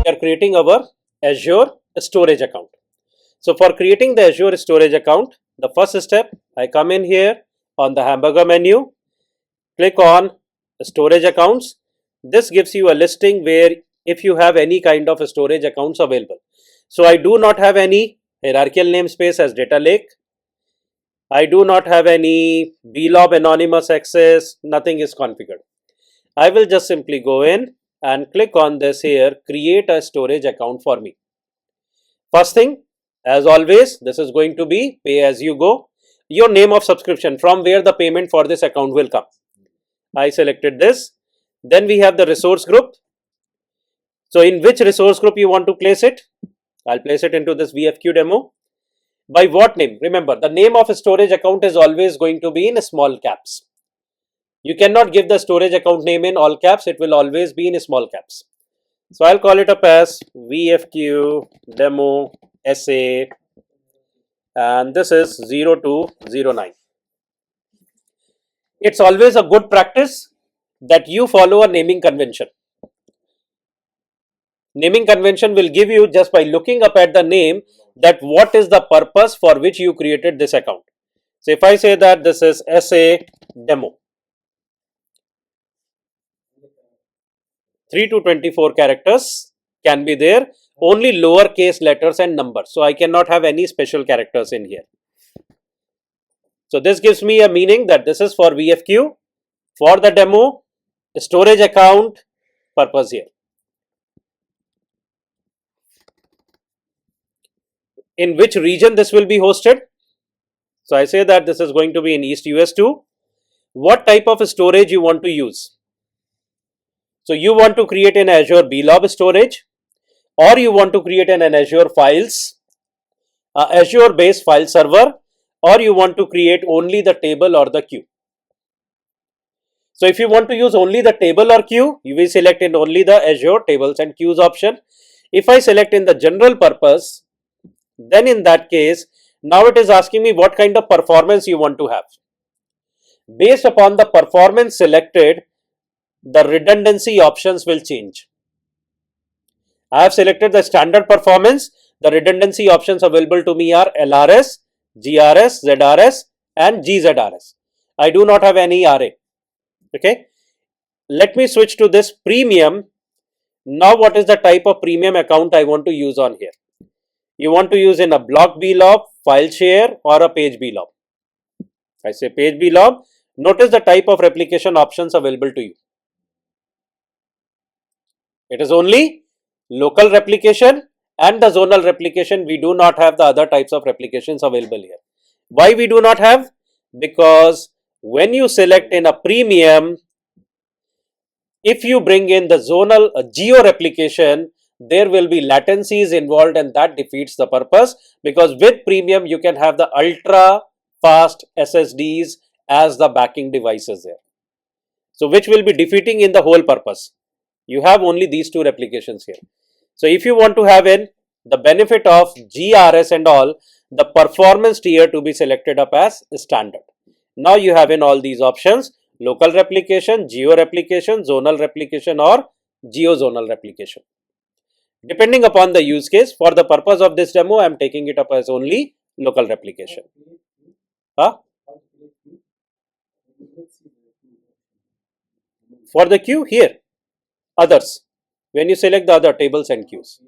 we are creating our Azure Storage account. So for creating the Azure Storage account, the first step, I come in here on the hamburger menu, click on Storage Accounts. This gives you a listing where if you have any kind of storage accounts available. So I do not have any hierarchical namespace as data lake. I do not have any blob anonymous access, nothing is configured. I will just simply go in and click on this here, create a storage account for me. First thing, as always, this is going to be pay as you go. Your name of subscription, from where the payment for this account will come. I selected this. Then we have the resource group. So in which resource group you want to place it? I'll place it into this VFQ demo. By what name? Remember, the name of a storage account is always going to be in small caps. You cannot give the storage account name in all caps. It will always be in small caps. So I'll call it up as VFQ demo SA, and this is 0209. It's always a good practice that you follow a naming convention. Naming convention will give you, just by looking up at the name, that what is the purpose for which you created this account. So if I say that this is SA demo, 3 to 24 characters can be there, only lowercase letters and numbers. So I cannot have any special characters in here. So this gives me a meaning that this is for VFQ, for the demo, storage account purpose here. In which region this will be hosted? So I say that this is going to be in East US 2. What type of storage you want to use? So you want to create an Azure Blob Storage, or you want to create an Azure Files, Azure based file server, or you want to create only the table or the queue. So if you want to use only the table or queue, you will select in only the Azure Tables and Queues option. If I select in the general purpose, then in that case, now it is asking me what kind of performance you want to have. Based upon the performance selected, the redundancy options will change. I have selected the standard performance. The redundancy options available to me are LRS, GRS, ZRS and GZRS. I do not have any RA. Okay. Let me switch to this premium. Now what is the type of premium account I want to use on here? You want to use in a block blob, file share or a page blob. I say page blob. Notice the type of replication options available to you. It is only local replication and the zonal replication. We do not have the other types of replications available here. Why we do not have? Because when you select in a premium, if you bring in the zonal geo replication, there will be latencies involved and that defeats the purpose, because with premium you can have the ultra fast SSDs as the backing devices there. So which will be defeating in the whole purpose. You have only these two replications here. So if you want to have in the benefit of GRS and all, the performance tier to be selected up as standard. Now you have in all these options, local replication, geo replication, zonal replication or geo-zonal replication. Depending upon the use case, for the purpose of this demo, I am taking it up as only local replication. For the queue here, others, when you select the other tables and queues,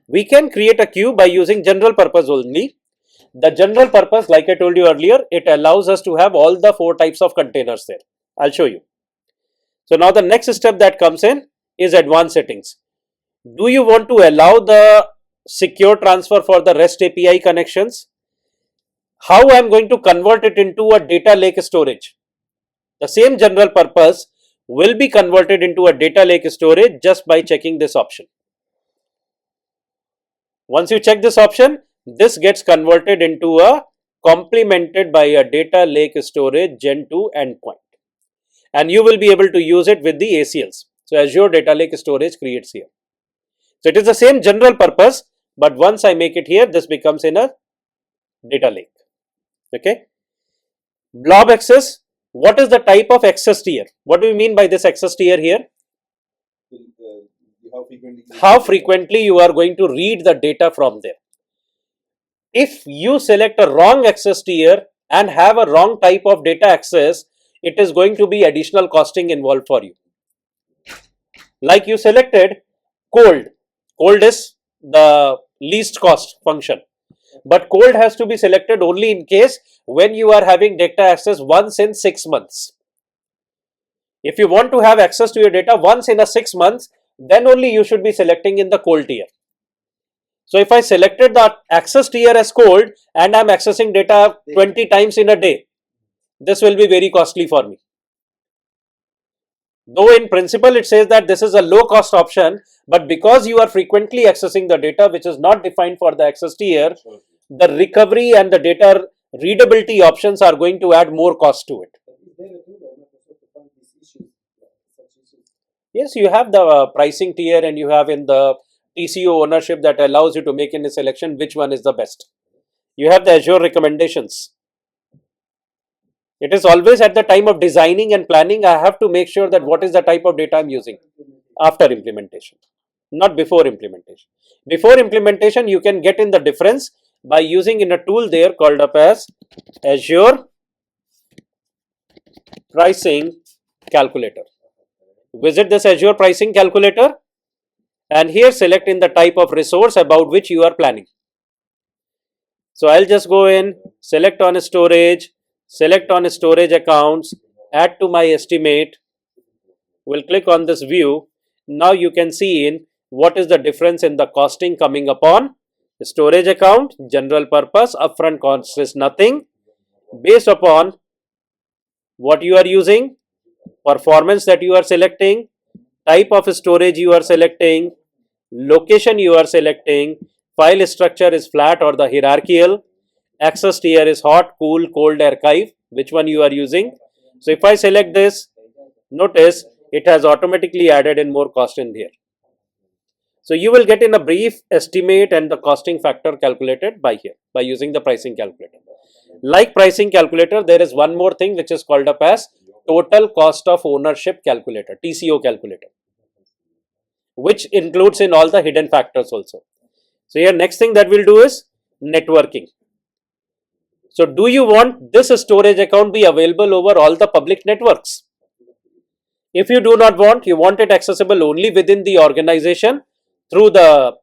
we can create a queue by using general purpose only. The general purpose, like I told you earlier, it allows us to have all the 4 types of containers there. I'll show you. So now the next step that comes in is advanced settings. Do you want to allow the secure transfer for the REST API connections? How I am going to convert it into a data lake storage? The same general purpose will be converted into a data lake storage just by checking this option. Once you check this option, this gets converted into a complemented by a data lake storage Gen 2 endpoint, and you will be able to use it with the ACLs. So Azure Data Lake Storage creates here. So it is the same general purpose, but once I make it here, this becomes in a data lake. Okay. Blob access. What is the type of access tier? What do we mean by this access tier here? how frequently you are going to read the data from there. If you select a wrong access tier and have a wrong type of data access, it is going to be additional costing involved for you. Like you selected cold. Cold is the least cost function. But cold has to be selected only in case when you are having data access once in 6 months. If you want to have access to your data once in a 6 months, then only you should be selecting in the cold tier. So if I selected the access tier as cold and I am accessing data 20 times in a day, this will be very costly for me. Though in principle it says that this is a low cost option, but because you are frequently accessing the data which is not defined for the access tier, the recovery and the data readability options are going to add more cost to it. Yes, you have the pricing tier and you have in the TCO ownership that allows you to make in a selection which one is the best. You have the Azure recommendations. It is always at the time of designing and planning, I have to make sure that what is the type of data I am using after implementation, not before implementation. Before implementation, you can get in the difference by using in a tool there called up as Azure Pricing Calculator. Visit this Azure Pricing Calculator and here select in the type of resource about which you are planning. So I'll just go in, select on storage, select on storage accounts, add to my estimate. We'll click on this view. Now you can see in what is the difference in the costing coming upon the storage account, general purpose, upfront cost is nothing. Based upon what you are using, performance that you are selecting, type of storage you are selecting, location you are selecting, file structure is flat or the hierarchical, access tier is hot, cool, cold, archive, which one you are using. So if I select this, notice it has automatically added in more cost in here. So you will get in a brief estimate and the costing factor calculated by here, by using the pricing calculator. Like pricing calculator, there is one more thing which is called up as total cost of ownership calculator, TCO calculator, which includes in all the hidden factors also. So here next thing that we'll do is networking. So do you want this storage account be available over all the public networks? If you do not want, you want it accessible only within the organization through the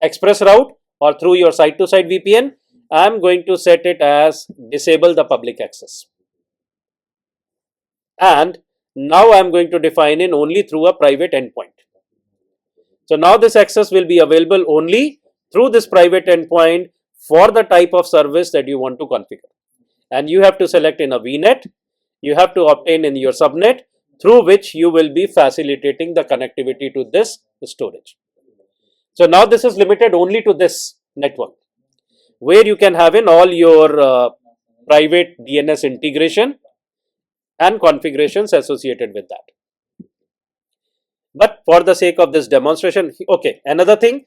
express route or through your site-to-site VPN, I am going to set it as disable the public access. And now I am going to define in only through a private endpoint. So now this access will be available only through this private endpoint for the type of service that you want to configure. And you have to select in a VNet, you have to obtain in your subnet through which you will be facilitating the connectivity to this storage. So now this is limited only to this network where you can have in all your private DNS integration and configurations associated with that. But for the sake of this demonstration, okay, another thing,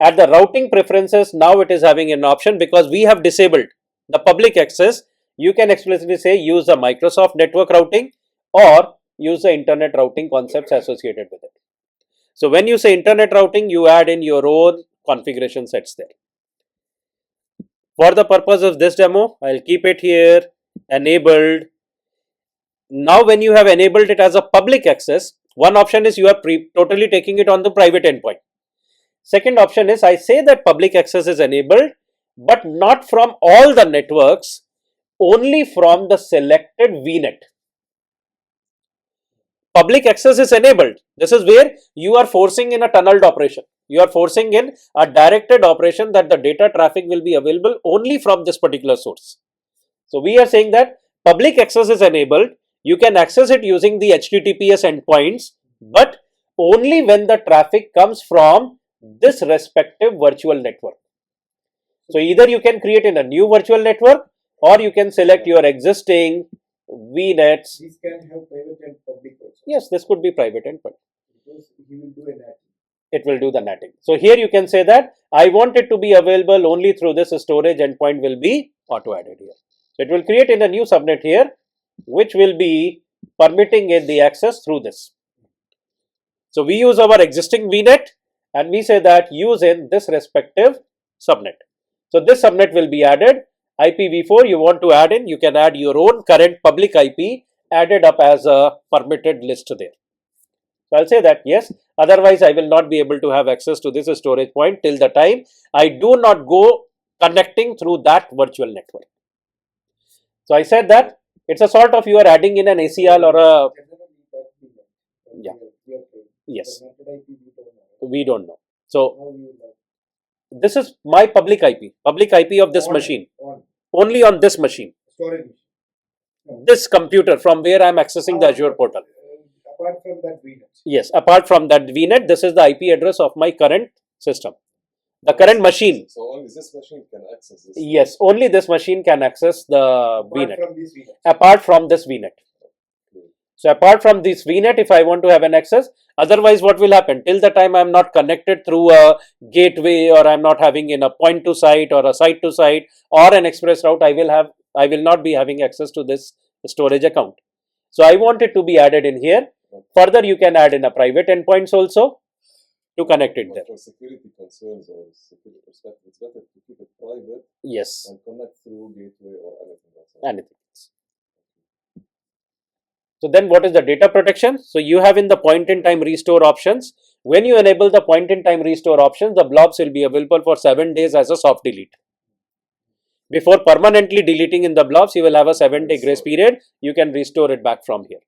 at the routing preferences, now it is having an option because we have disabled the public access. You can explicitly say use the Microsoft network routing or use the internet routing concepts associated with it. So when you say internet routing, you add in your own configuration sets there. For the purpose of this demo, I'll keep it here, enabled. Now when you have enabled it as a public access, one option is you are totally taking it on the private endpoint. Second option is I say that public access is enabled, but not from all the networks, only from the selected VNet. Public access is enabled. This is where you are forcing in a tunneled operation. You are forcing in a directed operation that the data traffic will be available only from this particular source. So we are saying that public access is enabled. You can access it using the HTTPS endpoints, but only when the traffic comes from this respective virtual network. So either you can create in a new virtual network or you can select your existing VNets. This can have private and public also. Yes, this could be private and public. Because he will do a NAT. It will do the NATing. So here you can say that I want it to be available only through this storage endpoint will be auto added here. So it will create in a new subnet here, which will be permitting it the access through this. So we use our existing VNet and we say that use in this respective subnet. So this subnet will be added. IPv4 you want to add in, you can add your own current public IP added up as a permitted list there. So I'll say that yes, otherwise I will not be able to have access to this storage point till the time I do not go connecting through that virtual network. So I said that it's a sort of you are adding in an ACL or a, yeah, yes, we don't know. So this is my public IP of this machine, only on this machine, Storage machine. this computer from where I am accessing the Azure portal. Apart from that VNet. Yes, apart from that VNet, this is the IP address of my current system, the current machine. So only this machine can access this? Yes, only this machine can access the VNet. From this VNet. Apart from this VNet. So apart from this VNet, if I want to have an access, otherwise what will happen? Till the time I am not connected through a gateway or I am not having in a point to site or a site to site or an express route, I will not be having access to this storage account. So I want it to be added in here. Further, you can add in a private endpoints also to connect it there. For security concerns or security perspective, it's better to keep it private. Yes. And connect through gateway or anything else. Anything else. So then what is the data protection? So you have in the point in time restore options. When you enable the point in time restore options, the blobs will be available for 7 days as a soft delete. Before permanently deleting in the blobs, you will have a 7-day grace period. You can restore it back from here.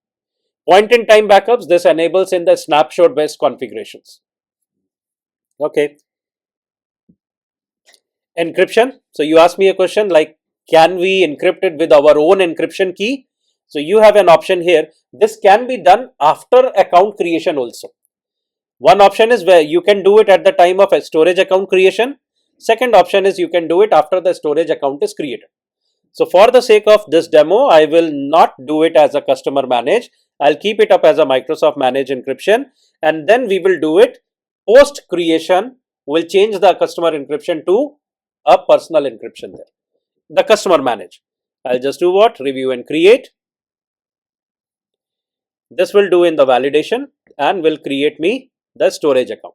Point in time backups, this enables in the snapshot based configurations. Okay. Encryption. So you asked me a question like, can we encrypt it with our own encryption key? So you have an option here. This can be done after account creation also. One option is where you can do it at the time of a storage account creation. Second option is you can do it after the storage account is created. So for the sake of this demo, I will not do it as a customer manage. I'll keep it up as a Microsoft manage encryption, and then we will do it post creation. We'll change the customer encryption to a personal encryption there. The customer manage. I'll just do what? Review and create. This will do in the validation and will create me the storage account.